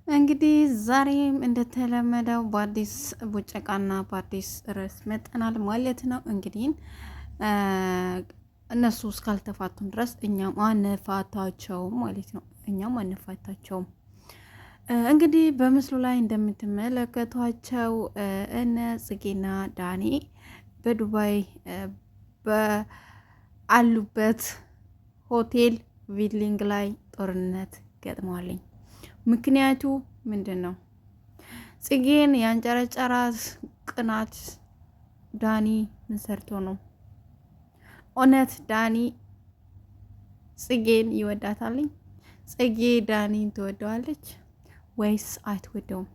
እንግዲህ ዛሬም እንደተለመደው በአዲስ ቡጨቃና በአዲስ ርዕስ መጠናል ማለት ነው። እንግዲህ እነሱ እስካልተፋቱን ድረስ እኛም አንፋታቸውም ማለት ነው። እኛም አንፋታቸውም። እንግዲህ በምስሉ ላይ እንደምትመለከቷቸው እነ ጽጌና ዳኒ በዱባይ በአሉበት ሆቴል ቪሊንግ ላይ ጦርነት ገጥመዋልኝ። ምክንያቱ ምንድን ነው? ጽጌን ያንጨረጨራት ቅናት ዳኒ ምን ሰርቶ ነው? እውነት ዳኒ ጽጌን ይወዳታልኝ? ጽጌ ዳኒን ትወደዋለች ወይስ አትወደውም?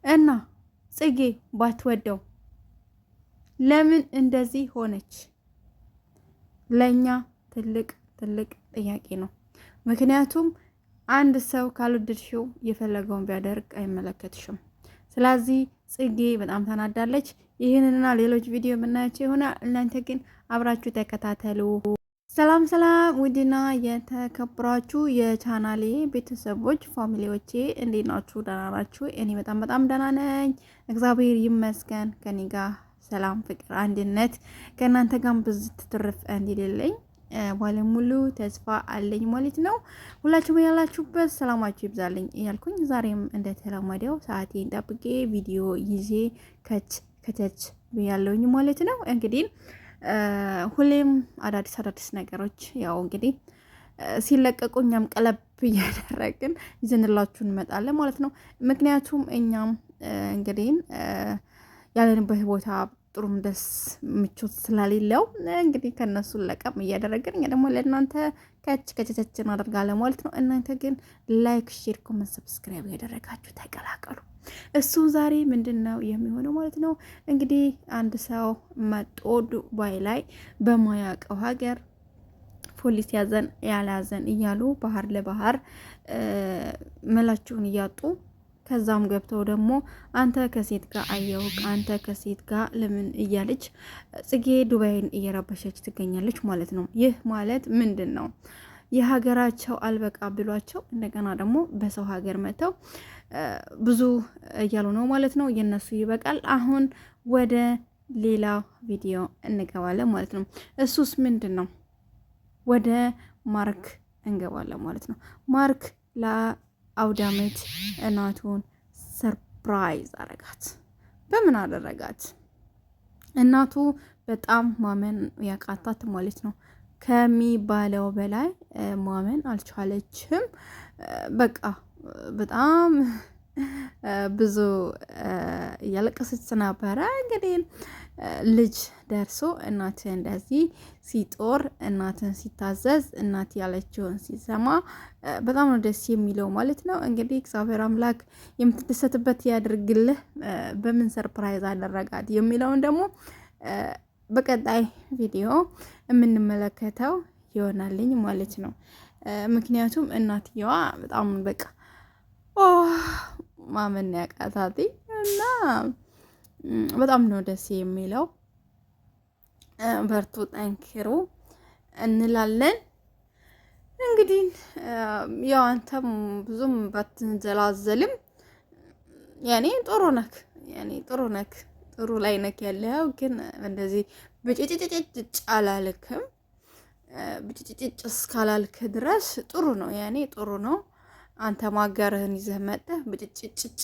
እና ጽጌ ባትወደው ለምን እንደዚህ ሆነች? ለኛ ትልቅ ትልቅ ጥያቄ ነው። ምክንያቱም አንድ ሰው ካልወደድሽው የፈለገውን ቢያደርግ አይመለከትሽም። ስለዚህ ጽጌ በጣም ተናዳለች። ይህንንና ሌሎች ቪዲዮ የምናያቸው ይሆናል። እናንተ ግን አብራችሁ ተከታተሉ። ሰላም ሰላም፣ ውድና የተከበራችሁ የቻናሌ ቤተሰቦች ፋሚሊዎቼ እንዴት ናችሁ? ደህና ናችሁ? እኔ በጣም በጣም ደህና ነኝ፣ እግዚአብሔር ይመስገን። ከኔ ጋር ሰላም፣ ፍቅር፣ አንድነት ከእናንተ ጋር ብዙ ትርፍ እንዲልልኝ ባለሙሉ ተስፋ አለኝ ማለት ነው። ሁላችሁም ያላችሁበት ሰላማችሁ ይብዛልኝ እያልኩኝ ዛሬም እንደተለመደው ሰዓቴን ጠብቄ ቪዲዮ ይዤ ከቸች ያለውኝ ማለት ነው። እንግዲህ ሁሌም አዳዲስ ነገሮች ያው እንግዲህ ሲለቀቁ እኛም ቀለብ እያደረግን ይዘንላችሁ እንመጣለን ማለት ነው። ምክንያቱም እኛም እንግዲህ ያለንበት ቦታ ጥሩም ደስ ምቾት ስላሌለው እንግዲህ ከነሱ ለቀም እያደረግን እኛ ደግሞ ለእናንተ ከቸቸችን እናደርጋለን ማለት ነው። እናንተ ግን ላይክ፣ ሼር፣ ኮመንት፣ ሰብስክራይብ ያደረጋችሁ ተቀላቀሉ። እሱ ዛሬ ምንድን ነው የሚሆነው ማለት ነው። እንግዲህ አንድ ሰው መጦ ዱባይ ላይ በማያውቀው ሀገር ፖሊስ ያዘን ያላዘን እያሉ ባህር ለባህር መላቸውን እያጡ ከዛም ገብተው ደግሞ አንተ ከሴት ጋር አየውቅ አንተ ከሴት ጋር ለምን እያለች ጽጌ ዱባይን እየረበሸች ትገኛለች ማለት ነው። ይህ ማለት ምንድን ነው? የሀገራቸው አልበቃ ብሏቸው እንደገና ደግሞ በሰው ሀገር መጥተው ብዙ እያሉ ነው ማለት ነው። የነሱ ይበቃል። አሁን ወደ ሌላ ቪዲዮ እንገባለን ማለት ነው። እሱስ ምንድን ነው? ወደ ማርክ እንገባለን ማለት ነው። ማርክ አውዳመት እናቱን ሰርፕራይዝ አረጋት። በምን አደረጋት? እናቱ በጣም ማመን ያቃታት ማለት ነው። ከሚባለው በላይ ማመን አልቻለችም። በቃ በጣም ብዙ እያለቀሰች ነበረ። እንግዲህ ልጅ ደርሶ እናትን እንደዚህ ሲጦር እናትን ሲታዘዝ እናት ያለችውን ሲሰማ በጣም ነው ደስ የሚለው ማለት ነው። እንግዲህ እግዚአብሔር አምላክ የምትደሰትበት ያድርግልህ። በምን ሰርፕራይዝ አደረጋት የሚለውን ደግሞ በቀጣይ ቪዲዮ የምንመለከተው ይሆናልኝ ማለት ነው። ምክንያቱም እናትየዋ በጣም በቃ ማመን ያቃታት እና በጣም ነው ደስ የሚለው። በርቱ፣ ጠንክሩ እንላለን። እንግዲህ ያው አንተም ብዙም ባትንዘላዘልም ያኔ ጥሩ ነክ ጥሩ ላይ ነክ ያለው ግን እንደዚህ ብጭጭጭጭ አላልክም። ብጭጭጭ እስካላልክ ድረስ ጥሩ ነው፣ ያኔ ጥሩ ነው። አንተ ማጋርህን ይዘህ መጥተህ ብጭጭጭጭ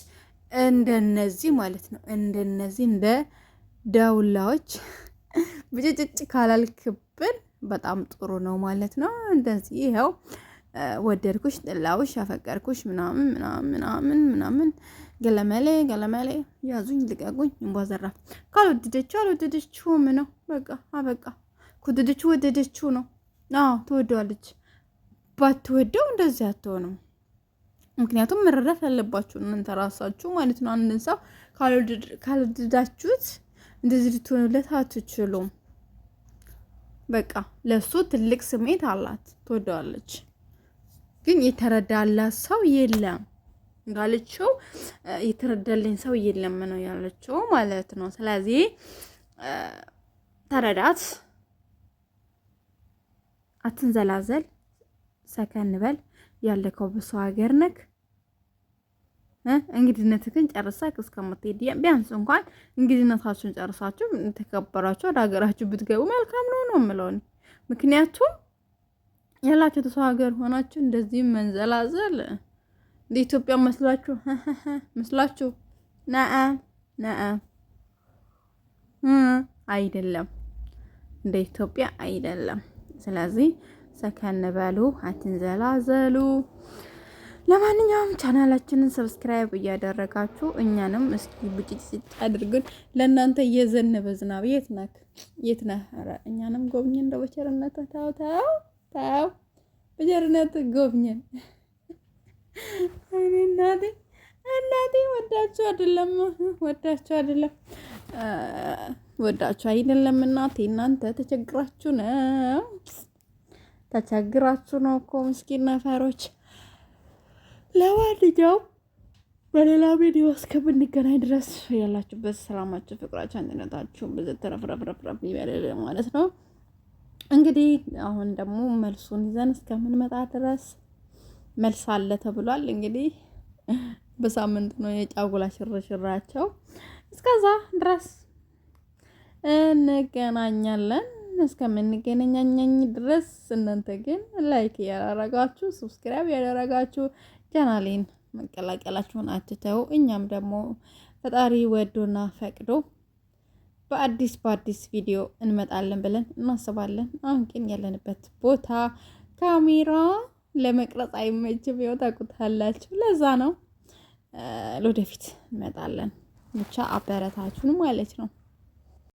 እንደነዚህ ማለት ነው። እንደነዚህ እንደ ዳውላዎች ብጭጭጭ ካላልክብን በጣም ጥሩ ነው ማለት ነው። እንደዚህ ይኸው ወደድኩሽ፣ ጥላውሽ፣ አፈቀርኩሽ ምናምን ምናምን ምናምን ምናምን ገለመሌ ያዙኝ ልቀቁኝ እንቧዘራ። ካልወደደችው አልወደደችውም ነው በቃ አበቃ። ከወደደችው ወደደችው ነው። አዎ ትወደዋለች። ባትወደው እንደዚህ አትሆንም። ምክንያቱም መረዳት ያለባችሁ እናንተ ራሳችሁ ማለት ነው። አንድን ሰው ካልወደዳችሁት እንደዚህ ልትሆኑለት አትችሉም። በቃ ለሱ ትልቅ ስሜት አላት፣ ትወደዋለች። ግን የተረዳላት ሰው የለም እንዳለችው የተረዳልኝ ሰው የለም ነው ያለችው ማለት ነው። ስለዚህ ተረዳት፣ አትንዘላዘል፣ ሰከን በል። ያለከው በሰው ሀገር ነክ እንግዲህነትህን ጨርሰህ እስከምትሄድ ቢያንስ እንኳን እንግዲህነታችሁን ጨርሳችሁ ተከበራችሁ ወደ ሀገራችሁ ብትገቡ መልካም ነው የምለው እኔ። ምክንያቱም ያላችሁ ተሰው ሀገር ሆናችሁ እንደዚህ መንዘላዘል እንደ ኢትዮጵያ መስላችሁ ነአ አይደለም፣ እንደ ኢትዮጵያ አይደለም። ስለዚህ ሰከን በሉ፣ አትንዘላዘሉ። ለማንኛውም ቻናላችንን ሰብስክራይብ እያደረጋችሁ እኛንም እስኪ ብጭጭ አድርጉን። ለእናንተ እየዘነበ ዝናብ የት ነህ? ኧረ እኛንም ጎብኘን እንደው በቸርነት ታው በቸርነት ጎብኘን። እኔ እናቴ ወዳችሁ አይደለም እናቴ፣ እናንተ ተቸግራችሁ ነው እኮ ምስኪን ነፈሮች። ለማንኛውም በሌላ ቪዲዮ እስከምንገናኝ ድረስ ያላችሁበት ሰላማችሁ፣ ፍቅራችሁ፣ አንድነታችሁ ብዙ ተረፍረፍረፍ ይበል ማለት ነው። እንግዲህ አሁን ደግሞ መልሱን ይዘን እስከምንመጣ ድረስ መልስ አለ ተብሏል። እንግዲህ በሳምንት ነው የጫጉላ ሽርሽራቸው። እስከዛ ድረስ እንገናኛለን። እስከምንገናኛኝ ድረስ እናንተ ግን ላይክ ያደረጋችሁ ሰብስክራይብ ያደረጋችሁ ቻናሌን መቀላቀላችሁን አትተው። እኛም ደግሞ ፈጣሪ ወዶና ፈቅዶ በአዲስ ቪዲዮ እንመጣለን ብለን እናስባለን። አሁን ግን ያለንበት ቦታ ካሜራ ለመቅረጽ አይመችም። ይኸው ታውቁታላችሁ። ለዛ ነው ለወደፊት እንመጣለን። ብቻ አበረታችሁን ማለት ነው።